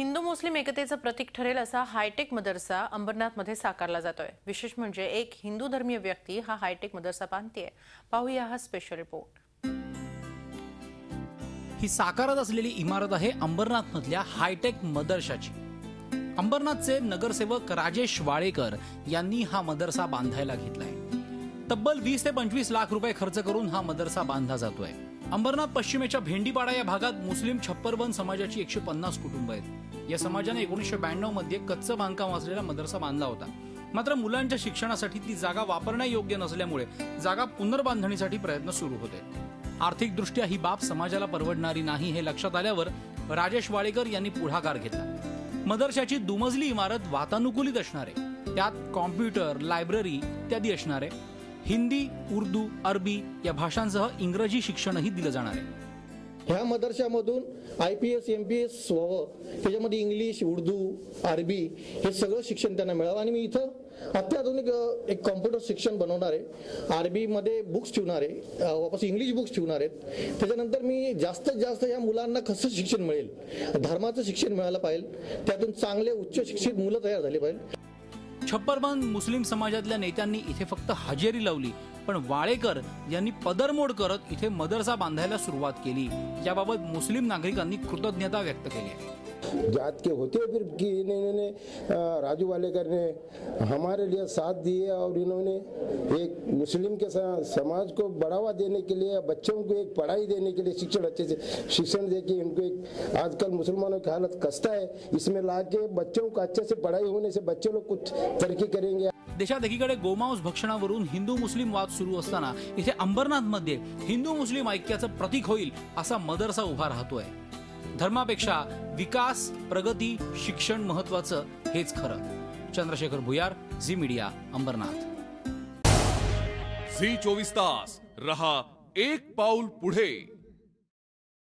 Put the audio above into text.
हिंदू मुस्लिम एकतेचं प्रतीक ठरेल असा हायटेक मदरसा अंबरनाथमध्ये साकारला जातोय। विशेष म्हणजे एक हिंदू धर्मीय व्यक्ती हा हायटेक मदरसा बांधतेय। पाहूया हा स्पेशल रिपोर्ट। ही साकारत असलेली इमारत आहे अंबरनाथमधल्या हायटेक मदरशाची। अंबरनाथचे नगरसेवक राजेश वाळेकर यांनी हा मदरसा बांधायला घेतलाय। तब्बल 20 ते 25 लाख रुपये खर्च करून हा मदरसा बांधला जातोय। अंबरनाथ पश्चिमेच्या भेंडीपाडा या भागात मुस्लिम छप्परबंद समाजाची 150 कुटुंब आहेत। या समाजाने 1992 मध्ये कच्चं बांधकाम असलेला मदरसा बांधला होता। मात्र मुलांच्या शिक्षणासाठी ती जागा वापरण्यायोग्य नसल्यामुळे जागा पुनर्बांधणीसाठी प्रयत्न सुरू होते। आर्थिकदृष्ट्या ही बाब समाजाला परवडणारी नाही हे लक्षात आल्यावर राजेश वाळेकर यांनी पुढाकार घेतला। मदरशाची दुमजली इमारत वातानुकूलित असणार आहे। त्यात कॉम्प्युटर, लायब्ररी इत्यादी असणार आहे। हिंदी, उर्दू, अरबी या भाषांसह इंग्रजी शिक्षणही दिलं जाणार आहे। ह्या मदरशामधून IPS MPS व्हावं, त्याच्यामध्ये इंग्लिश, उर्दू, अरबी हे सगळं शिक्षण त्यांना मिळावं। आणि मी इथं अत्याधुनिक एक कॉम्प्युटर शिक्षण बनवणार आहे। अरबीमध्ये बुक्स ठेवणार आहे, वापस इंग्लिश बुक्स ठेवणार आहेत। त्याच्यानंतर मी जास्तीत जास्त या मुलांना कसं शिक्षण मिळेल, धर्माचं शिक्षण मिळालं पाहिजे, त्यातून चांगले उच्च शिक्षित मुलं तयार झाली पाहिजे। छप्परबंद मुस्लिम समाजातल्या नेत्यांनी इथे फक्त हजेरी लावली, पण वाळेकर यांनी पदरमोड करत इथे मदरसा बांधायला सुरुवात केली। याबाबत मुस्लिम नागरिकांनी कृतज्ञता व्यक्त केली आहे। जात के होते फिर कि इन्होंने राजू वालेकर ने हमारे लिए साथ दिए और इन्होंने एक मुस्लिम के समाज को बढ़ावा देने के लिए, बच्चों को एक पढ़ाई देने के लिए, शिक्षण अच्छे से शिक्षण दे के इनको एक, आजकल मुसलमानों की हालत खस्ता है, इसमें ला के बच्चों को अच्छे से पढ़ाई होने से बच्चे लोग कुछ तरक्की करेंगे। देशात एकीकडे गोमांस भक्षणावरून हिंदू मुस्लिम वाद सुरू असताना इथे अंबरनाथमध्ये हिंदू मुस्लिम ऐक्याचं प्रतीक होईल असा मदरसा उभा राहतोय। धर्मापेक्षा विकास, प्रगती, शिक्षण महत्वाचं हेच खरं। चंद्रशेखर भुयार, झी मीडिया, अंबरनाथ। झी 24 तास रहा एक पाऊल पुढे।